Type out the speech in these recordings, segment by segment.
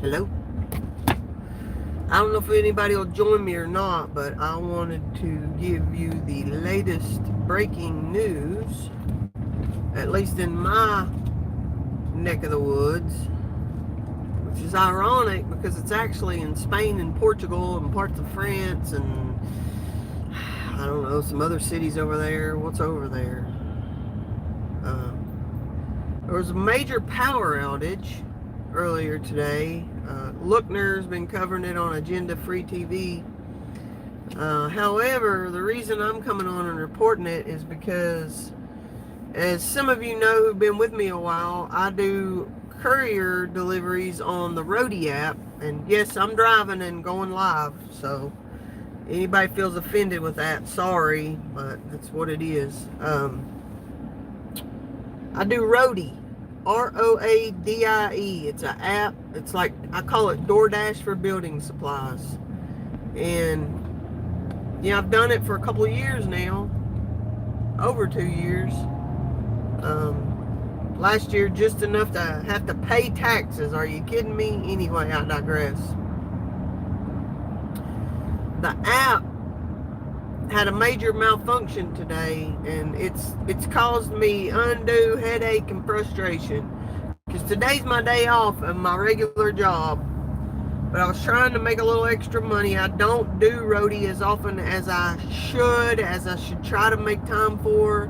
Hello. I don't know if anybody will join me or not, but I wanted to give you the latest breaking news, at least in my neck of the woods, which is ironic because it's actually in Spain and Portugal and parts of France and I don't know, some other cities over there. What's over there? Uh, there was a major power outage earlier today. Lookner's been covering it on Agenda Free TV. However, the reason I'm coming on and reporting it is because, as some of you know who've been with me a while, I do courier deliveries on the ROADIE app. And yes, I'm driving and going live. So anybody feels offended with that, sorry, but that's what it is. I do ROADIE. ROADIE. It's an app. It's like, I call it DoorDash for building supplies. And yeah, I've done it for a couple of years now. Over 2 years. Last year, just enough to have to pay taxes. Are you kidding me? Anyway, I digress. The app had a major malfunction today, and it's caused me undue headache and frustration. Because today's my day off of my regular job, but I was trying to make a little extra money. I don't do ROADIE as often as I should try to make time for.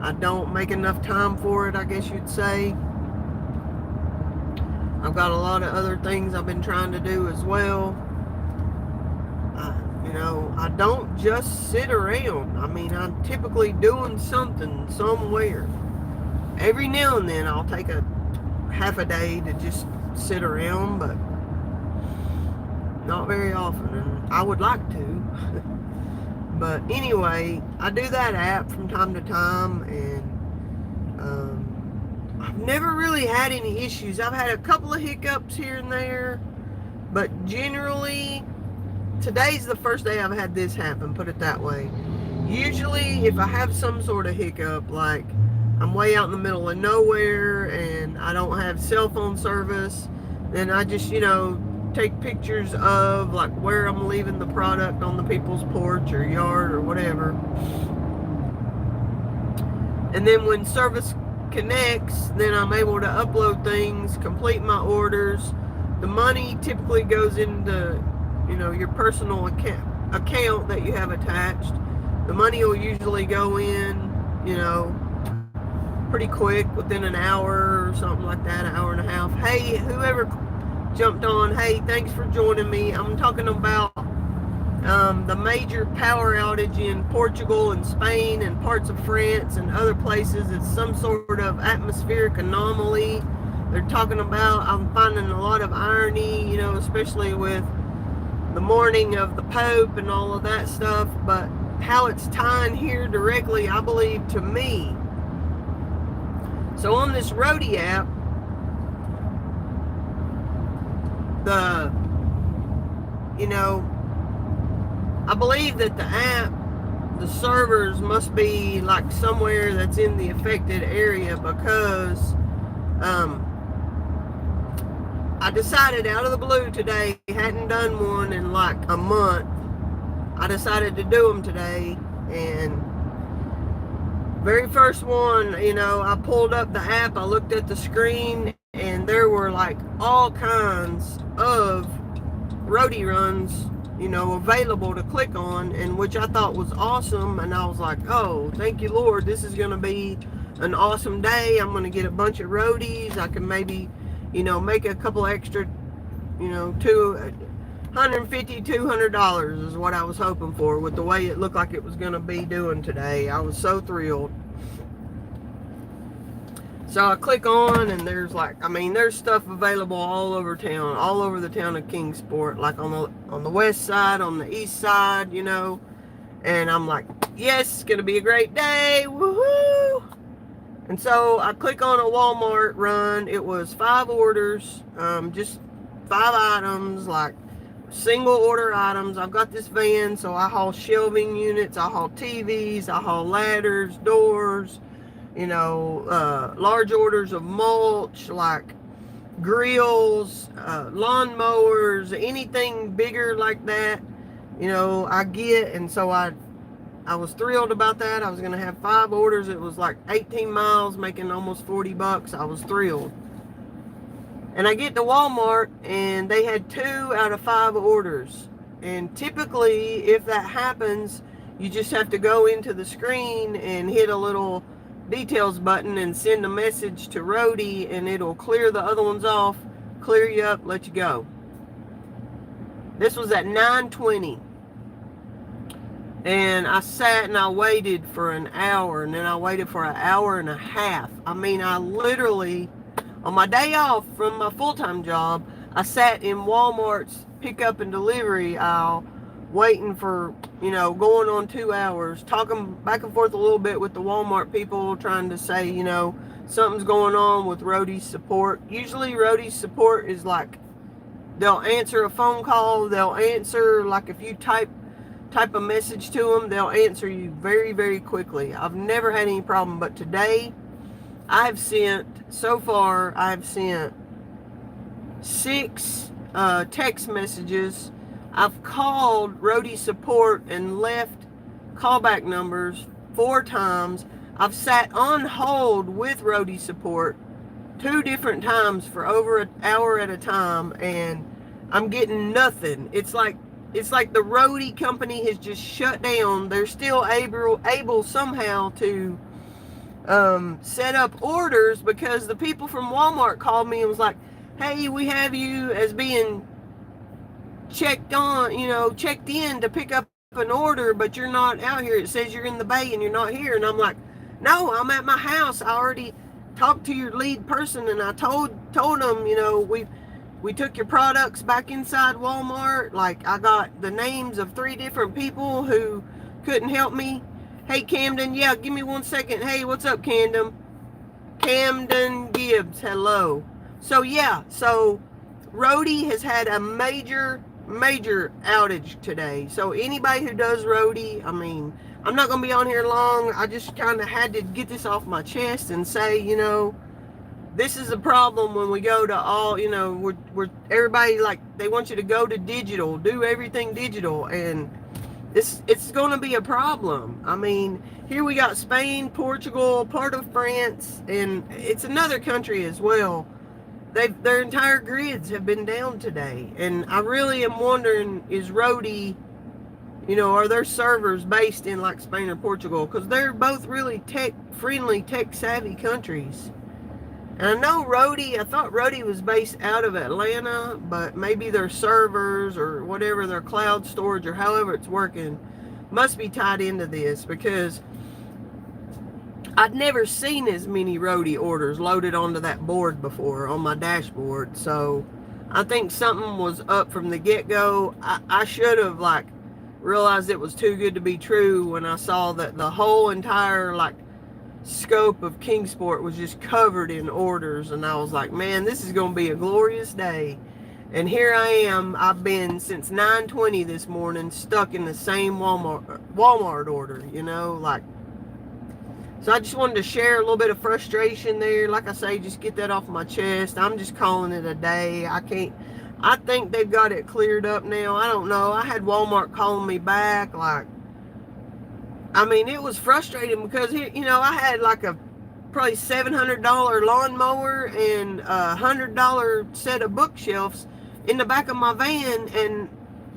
I don't make enough time for it, I guess you'd say. I've got a lot of other things I've been trying to do as well. I don't just sit around. I mean, I'm typically doing something somewhere. Every now and then I'll take a half a day to just sit around, but not very often, and I would like to. But anyway, I do that app from time to time, and I've never really had any issues. I've had a couple of hiccups here and there, but generally, today's the first day I've had this happen, put it that way. Usually, if I have some sort of hiccup, like I'm way out in the middle of nowhere and I don't have cell phone service, then I just, take pictures of like where I'm leaving the product on the people's porch or yard or whatever. And then when service connects, then I'm able to upload things, complete my orders. The money typically goes into, your personal account that you have attached. The money will usually go in, pretty quick, within an hour or something like that, an hour and a half. Hey, whoever jumped on, hey, thanks for joining me. I'm talking about the major power outage in Portugal and Spain and parts of France and other places. It's some sort of atmospheric anomaly they're talking about. I'm finding a lot of irony, especially with the morning of the Pope and all of that stuff, but how it's tying here directly, I believe, to me. So on this ROADIE app, I believe that the app, the servers must be like somewhere that's in the affected area, because I decided out of the blue today, hadn't done one in like a month. I decided to do them today, and very first one, I pulled up the app, I looked at the screen, and there were like all kinds of ROADIE runs, available to click on, and which I thought was awesome. And I was like, oh, thank you, Lord, this is going to be an awesome day. I'm going to get a bunch of ROADIEs. I can maybe, make a couple extra, $150, $200 is what I was hoping for with the way it looked like it was going to be doing today. I was so thrilled. So I click on, and there's there's stuff available all over town, all over the town of Kingsport, like on the west side, on the east side, and I'm like, yes, it's gonna be a great day, woohoo! And so I click on a Walmart run. It was 5 orders, just 5 items, like single order items. I've got this van, so I haul shelving units, I haul TVs, I haul ladders, doors, large orders of mulch, like grills, lawn mowers, anything bigger like that, I get. And so I was thrilled about that. I was going to have 5 orders. It was like 18 miles, making almost $40. I was thrilled. And I get to Walmart, and they had 2 out of 5 orders. And typically, if that happens, you just have to go into the screen and hit a little details button and send a message to ROADIE, and it'll clear the other ones off, clear you up, let you go. This was at 9:20. And I sat and I waited for an hour, and then I waited for an hour and a half. I mean, I literally, on my day off from my full-time job, I sat in Walmart's pickup and delivery aisle waiting for, going on 2 hours, talking back and forth a little bit with the Walmart people, trying to say, something's going on with ROADIE support. Usually ROADIE support is like, they'll answer a phone call, they'll answer, like if you type a message to them, they'll answer you very, very quickly. I've never had any problem, but today I've sent 6 text messages. I've called ROADIE support and left callback numbers 4 times. I've sat on hold with ROADIE support 2 different times for over an hour at a time, and I'm getting nothing. It's like the ROADIE company has just shut down. They're still able somehow to set up orders, because the people from Walmart called me and was like, hey, we have you as being checked in to pick up an order, but you're not out here. It says you're in the bay and you're not here. And I'm like, no, I'm at my house. I already talked to your lead person, and I told them, we took your products back inside Walmart. Like, I got the names of 3 different people who couldn't help me. Hey, Camden, yeah, give me 1 second. Hey, what's up, Camden Gibbs, hello. So, yeah, ROADIE has had a major outage today. So anybody who does ROADIE, I mean, I'm not going to be on here long. I just kind of had to get this off my chest and say, this is a problem when we go to all, we're everybody, like, they want you to go to digital, do everything digital, and it's going to be a problem. I mean, here we got Spain, Portugal, part of France, and it's another country as well. Their entire grids have been down today, and I really am wondering, is ROADIE, are their servers based in like Spain or Portugal? Because they're both really tech-friendly, tech-savvy countries. And I know ROADIE, I thought ROADIE was based out of Atlanta, but maybe their servers or whatever, their cloud storage or however it's working, must be tied into this, because I'd never seen as many ROADIE orders loaded onto that board before on my dashboard. So I think something was up from the get-go. I should have realized it was too good to be true when I saw that the whole entire scope of Kingsport was just covered in orders, and I was like, man, this is going to be a glorious day. And here I am. I've been since 9:20 this morning stuck in the same Walmart order, so I just wanted to share a little bit of frustration there. Like I say, just get that off my chest. I'm just calling it a day. I think they've got it cleared up now. I don't know. I had Walmart calling me back. It was frustrating because, I had a probably $700 lawnmower and a $100 set of bookshelves in the back of my van, and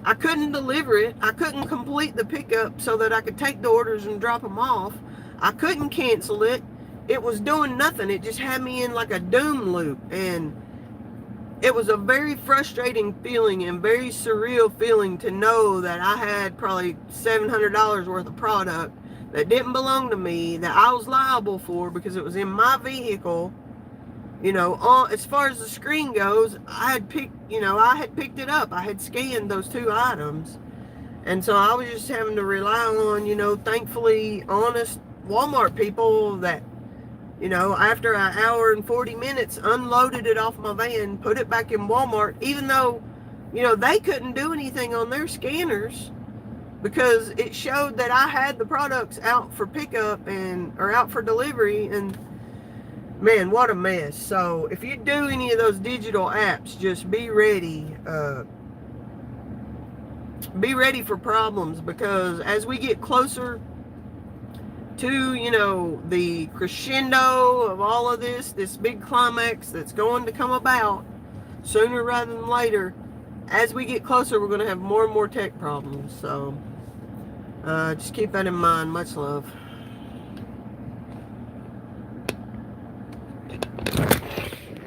I couldn't deliver it. I couldn't complete the pickup so that I could take the orders and drop them off. I couldn't cancel it. It was doing nothing. It just had me in a doom loop, and it was a very frustrating feeling and very surreal feeling to know that I had probably $700 worth of product that didn't belong to me, that I was liable for because it was in my vehicle. As far as the screen goes, I had picked it up. I had scanned those 2 items. And so I was just having to rely on, thankfully honest Walmart people that, after an hour and 40 minutes, unloaded it off my van, put it back in Walmart, even though, they couldn't do anything on their scanners because it showed that I had the products out for pickup or out for delivery. And man, what a mess. So if you do any of those digital apps, just be ready. Be ready for problems, because as we get closer to, the crescendo of all of this big climax that's going to come about sooner rather than later, as we get closer, we're going to have more and more tech problems. So just keep that in mind. Much love.